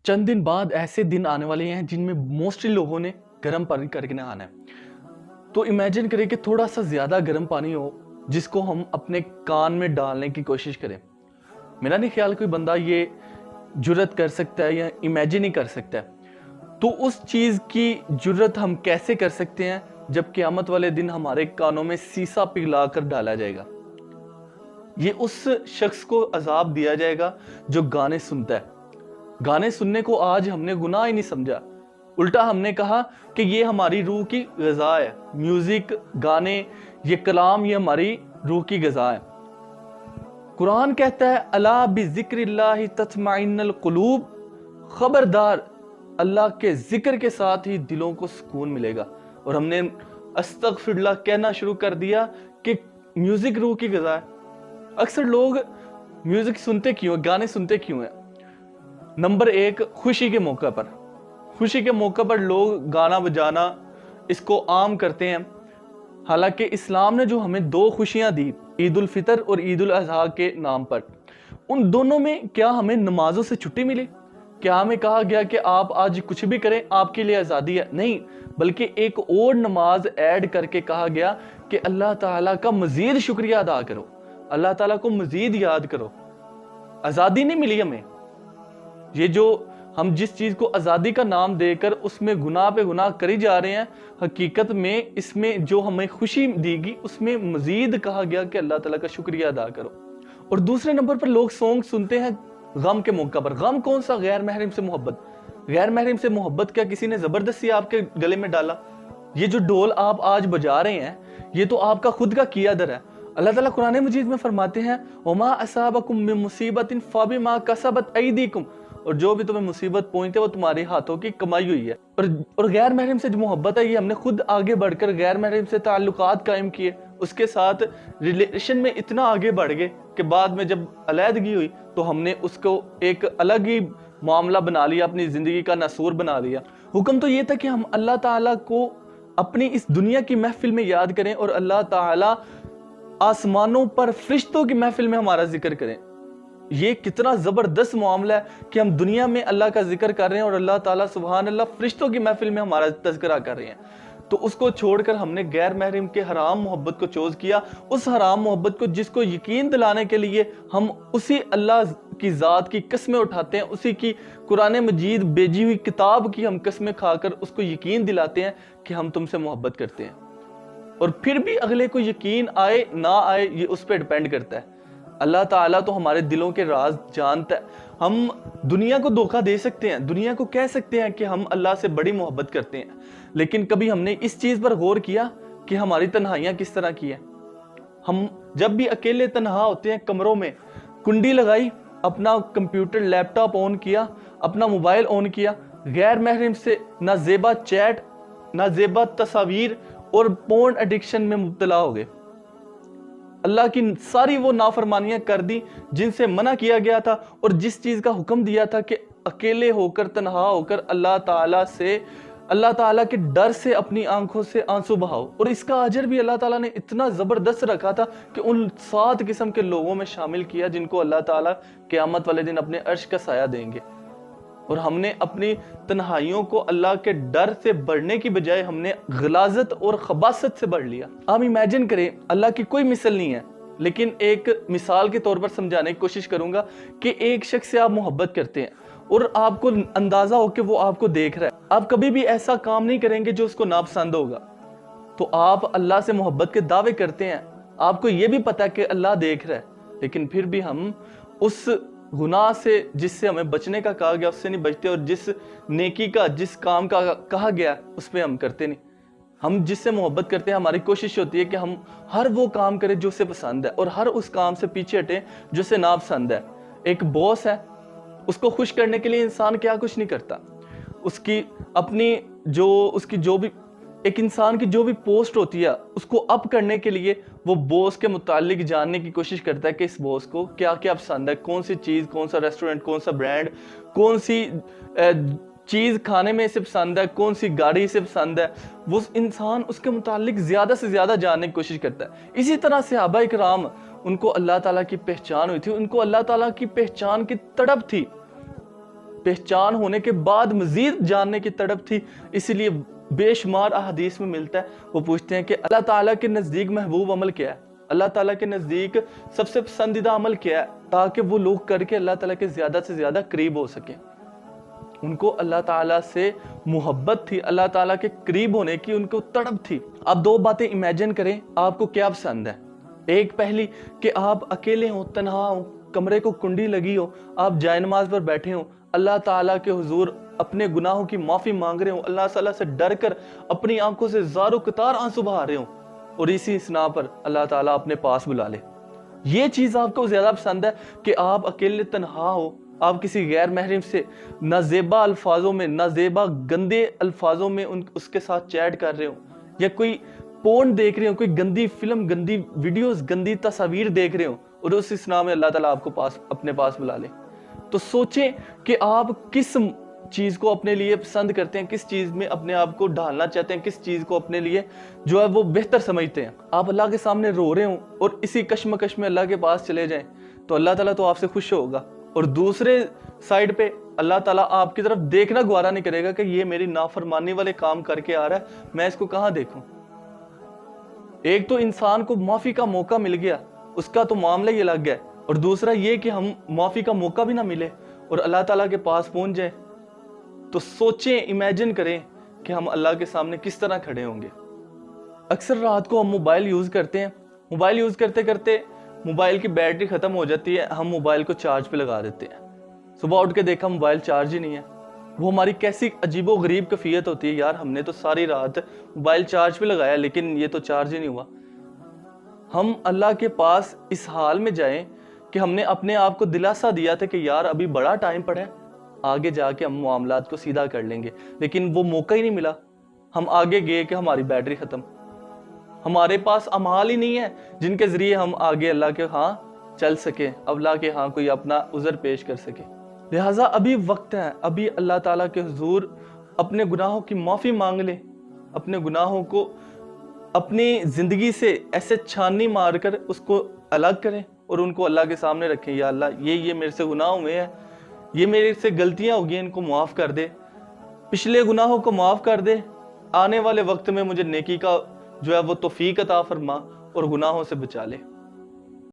चंद दिन बाद ऐसे दिन आने वाले हैं जिनमें मोस्टली लोगों ने गर्म पानी करके नहाना है। तो इमेजिन करें कि थोड़ा सा ज़्यादा गर्म पानी हो जिसको हम अपने कान में डालने की कोशिश करें। मेरा नहीं ख्याल कोई बंदा ये जुर्रत कर सकता है या इमेजिन ही कर सकता है। तो उस चीज़ की जुर्रत हम कैसे कर सकते हैं जब क़यामत वाले दिन हमारे कानों में सीसा पिघला कर डाला जाएगा। ये उस शख्स को अजाब दिया जाएगा जो गाने सुनता है। गाने सुनने को आज हमने गुनाह ही नहीं समझा, उल्टा हमने कहा कि ये हमारी रूह की ग़िज़ा है। म्यूजिक, गाने, ये कलाम, ये हमारी रूह की ग़िज़ा है। कुरान कहता है अला बिज़िक्रिल्लाहि तत्मइन्नुल क़ुलूब, खबरदार अल्लाह के जिक्र के साथ ही दिलों को सुकून मिलेगा। और हमने अस्तगफिरुल्लाह कहना शुरू कर दिया कि म्यूजिक रूह की ग़िज़ा है। अक्सर लोग म्यूजिक सुनते क्यों, गाने सुनते क्यों हैं? नंबर एक, खुशी के मौका पर। खुशी के मौका पर लोग गाना बजाना इसको आम करते हैं। हालांकि इस्लाम ने जो हमें दो खुशियां दी, ईद उल फितर और ईद उल अज़हा के नाम पर, उन दोनों में क्या हमें नमाजों से छुट्टी मिली? क्या हमें कहा गया कि आप आज कुछ भी करें, आपके लिए आज़ादी है? नहीं, बल्कि एक और नमाज ऐड करके कहा गया कि अल्लाह ताला का मजीद शुक्रिया अदा करो, अल्लाह ताला को मजीद याद करो। आज़ादी नहीं मिली हमें। ये जो हम जिस चीज़ को आज़ादी का नाम देकर उसमें गुनाह पे गुनाह करी जा रहे हैं, हकीकत में इसमें जो हमें खुशी दी गई उसमें मजीद कहा गया कि अल्लाह ताला का शुक्रिया अदा करो। और दूसरे नंबर पर लोग सॉन्ग सुनते हैं गम के मौका पर। गम कौन सा? गैर महरम से मोहब्बत। गैर महरम से मोहब्बत क्या किसी ने ज़बरदस्ती आपके गले में डाला? ये जो ढोल आप आज बजा रहे हैं ये तो आपका खुद का किया दर है। अल्लाह ताला कुरान मजीद में फरमाते हैं वमा असाबकुम मिन मुसीबतिन फबिमा कसबत ऐदीकुम, और जो भी तुम्हें मुसीबत पहुंचती है वो तुम्हारे हाथों की कमाई हुई है। और गैर महरम से जो मोहब्बत है ये हमने खुद आगे बढ़कर गैर महरम से ताल्लुकात कायम किए, उसके साथ रिलेशन में इतना आगे बढ़ गए कि बाद में जब अलहदगी हुई तो हमने उसको एक अलग ही मामला बना लिया, अपनी ज़िंदगी का नसूर बना लिया। हुक्म तो ये था कि हम अल्लाह ताला को अपनी इस दुनिया की महफिल में याद करें और अल्लाह ताला आसमानों पर फरिश्तों की महफिल में हमारा जिक्र करें। ये कितना ज़बरदस्त मामला है कि हम दुनिया में अल्लाह का जिक्र कर रहे हैं और अल्लाह ताला सुभान अल्लाह फरिश्तों की महफिल में हमारा तज़किरा कर रहे हैं। तो उसको छोड़कर हमने गैर महरम के हराम मोहब्बत को चूज़ किया, उस हराम मोहब्बत को जिसको यकीन दिलाने के लिए हम उसी अल्लाह की ज़ात की कस्में उठाते हैं, उसी की कुरान मजीद भेजी हुई किताब की हम कस्में खाकर उसको यकीन दिलाते हैं कि हम तुमसे मोहब्बत करते हैं। और फिर भी अगले को यकीन आए ना आए ये उस पर डिपेंड करता है। अल्लाह ताला तो हमारे दिलों के राज जानता है। हम दुनिया को धोखा दे सकते हैं, दुनिया को कह सकते हैं कि हम अल्लाह से बड़ी मोहब्बत करते हैं, लेकिन कभी हमने इस चीज़ पर गौर किया कि हमारी तन्हाइयाँ किस तरह की हैं? हम जब भी अकेले तन्हा होते हैं, कमरों में कुंडी लगाई, अपना कंप्यूटर लैपटॉप ऑन किया, अपना मोबाइल ऑन किया, गैर महरम से ना ज़ेबा चैट, ना ज़ेबा तस्वीर और पोर्न एडिक्शन में मुब्तला हो गए। अल्लाह की सारी वो नाफरमानियां कर दी जिनसे मना किया गया था, और जिस चीज़ का हुक्म दिया था कि अकेले होकर तन्हा होकर अल्लाह ताला के डर से अपनी आंखों से आंसू बहाओ। और इसका अजर भी अल्लाह ताला ने इतना ज़बरदस्त रखा था कि उन 7 किस्म के लोगों में शामिल किया जिनको अल्लाह ताला क़यामत वाले दिन अपने अर्श का साया देंगे। और हमने अपनी तन्हाइयों को अल्लाह के डर से बढ़ने की बजाय हमने गलाजत और खबासत से बढ़ लिया। आप इमेजिन करें, अल्लाह की कोई मिसल नहीं है, लेकिन एक मिसाल के तौर पर समझाने की कोशिश करूंगा कि एक शख्स से आप मोहब्बत करते हैं और आपको अंदाजा हो कि वो आपको देख रहा है। आप कभी भी ऐसा काम नहीं करेंगे जो उसको नापसंद होगा। तो आप अल्लाह से मोहब्बत के दावे करते हैं, आपको ये भी पता है कि अल्लाह देख रहा है, लेकिन फिर भी हम उस गुनाह से जिससे हमें बचने का कहा गया उससे नहीं बचते, और जिस नेकी का, जिस काम का कहा गया उस पर हम करते नहीं। हम जिससे मोहब्बत करते हैं, हमारी कोशिश होती है कि हम हर वो काम करें जो उसे पसंद है और हर उस काम से पीछे हटें जो उसे नापसंद है। एक बॉस है, उसको खुश करने के लिए इंसान क्या कुछ नहीं करता। उसकी जो भी एक इंसान की जो भी पोस्ट होती है उसको अप करने के लिए वो बॉस के मुतालिक जानने की कोशिश करता है कि इस बॉस को क्या क्या पसंद है, कौन सी चीज़, कौन सा रेस्टोरेंट, कौन सा ब्रांड, कौन सी चीज़ खाने में इसे पसंद है, कौन सी गाड़ी इसे पसंद है। वो इंसान उसके मुतालिक ज़्यादा से ज़्यादा जानने की कोशिश करता है। इसी तरह सहाबा इकराम, उनको अल्लाह ताला की पहचान हुई थी, उनको अल्लाह ताला की पहचान की तड़प थी। پہچان ہونے کے بعد مزید جاننے کی تڑپ تھی، اسی لیے بے شمار احادیث میں ملتا ہے، وہ پوچھتے ہیں کہ اللہ تعالیٰ کے نزدیک محبوب عمل کیا ہے، اللہ تعالیٰ کے نزدیک سب سے پسندیدہ عمل کیا ہے، تاکہ وہ لوگ کر کے اللہ تعالیٰ کے زیادہ سے زیادہ قریب ہو سکیں۔ ان کو اللہ تعالیٰ سے محبت تھی، اللہ تعالیٰ کے قریب ہونے کی ان کو تڑپ تھی۔ آپ دو باتیں امیجن کریں، آپ کو کیا پسند ہے؟ ایک پہلی کہ آپ اکیلے ہوں، تنہا ہوں، کمرے کو کنڈی لگی ہو، آپ جائے نماز پر بیٹھے ہوں، اللہ تعالیٰ کے حضور اپنے گناہوں کی معافی مانگ رہے ہوں، اللہ تعالیٰ سے ڈر کر اپنی آنکھوں سے زاروں قطار آنسو بہا رہے ہوں، اور اسی اسنا پر اللہ تعالیٰ اپنے پاس بلا لے۔ یہ چیز آپ کو زیادہ پسند ہے کہ آپ اکیلے تنہا ہو، آپ کسی غیر محرم سے نازیبا الفاظوں میں، نازیبا گندے الفاظوں میں اس کے ساتھ چیٹ کر رہے ہو، یا کوئی پورن دیکھ رہے ہو، کوئی گندی فلم، گندی ویڈیوز، گندی تصاویر دیکھ رہے ہو، اور اس اسنا میں اللہ تعالیٰ آپ کو اپنے پاس بلا لے؟ تو سوچیں کہ آپ کس چیز کو اپنے لیے پسند کرتے ہیں، کس چیز میں اپنے آپ کو ڈھالنا چاہتے ہیں، کس چیز کو اپنے لیے جو ہے وہ بہتر سمجھتے ہیں۔ آپ اللہ کے سامنے رو رہے ہوں اور اسی کشمکش میں اللہ کے پاس چلے جائیں تو اللہ تعالیٰ تو آپ سے خوش ہوگا، اور دوسرے سائیڈ پہ اللہ تعالیٰ آپ کی طرف دیکھنا گوارا نہیں کرے گا کہ یہ میری نافرمانی والے کام کر کے آ رہا ہے، میں اس کو کہاں دیکھوں۔ ایک تو انسان کو معافی کا موقع مل گیا، اس کا تو معاملہ ہی الگ ہے، اور دوسرا یہ کہ ہم معافی کا موقع بھی نہ ملے اور اللہ تعالیٰ کے پاس پہنچ جائیں، تو سوچیں، امیجن کریں کہ ہم اللہ کے سامنے کس طرح کھڑے ہوں گے۔ اکثر رات کو ہم موبائل یوز کرتے ہیں، موبائل یوز کرتے کرتے موبائل کی بیٹری ختم ہو جاتی ہے، ہم موبائل کو چارج پہ لگا دیتے ہیں، صبح اٹھ کے دیکھا موبائل چارج ہی نہیں ہے۔ وہ ہماری کیسی عجیب و غریب کیفیت ہوتی ہے، یار ہم نے تو ساری رات موبائل چارج پہ لگایا لیکن یہ تو چارج ہی نہیں ہوا۔ ہم اللہ کے پاس اس حال میں جائیں کہ ہم نے اپنے آپ کو دلاسا دیا تھا کہ یار ابھی بڑا ٹائم پڑا ہے، آگے جا کے ہم معاملات کو سیدھا کر لیں گے، لیکن وہ موقع ہی نہیں ملا۔ ہم آگے گئے کہ ہماری بیٹری ختم، ہمارے پاس اعمال ہی نہیں ہے جن کے ذریعے ہم آگے اللہ کے ہاں چل سکے، اللہ کے ہاں کوئی اپنا عذر پیش کر سکے۔ لہٰذا ابھی وقت ہے، ابھی اللہ تعالیٰ کے حضور اپنے گناہوں کی معافی مانگ لیں، اپنے گناہوں کو اپنی زندگی سے ایسے چھاننی مار کر اس کو الگ کریں اور ان کو اللہ کے سامنے رکھیں۔ یا اللہ یہ میرے سے گناہ ہوئے ہیں، یہ میرے سے غلطیاں ہو گئی، ان کو معاف کر دے، پچھلے گناہوں کو معاف کر دے، آنے والے وقت میں مجھے نیکی کا جو ہے وہ توفیق عطا فرما اور گناہوں سے بچا لے۔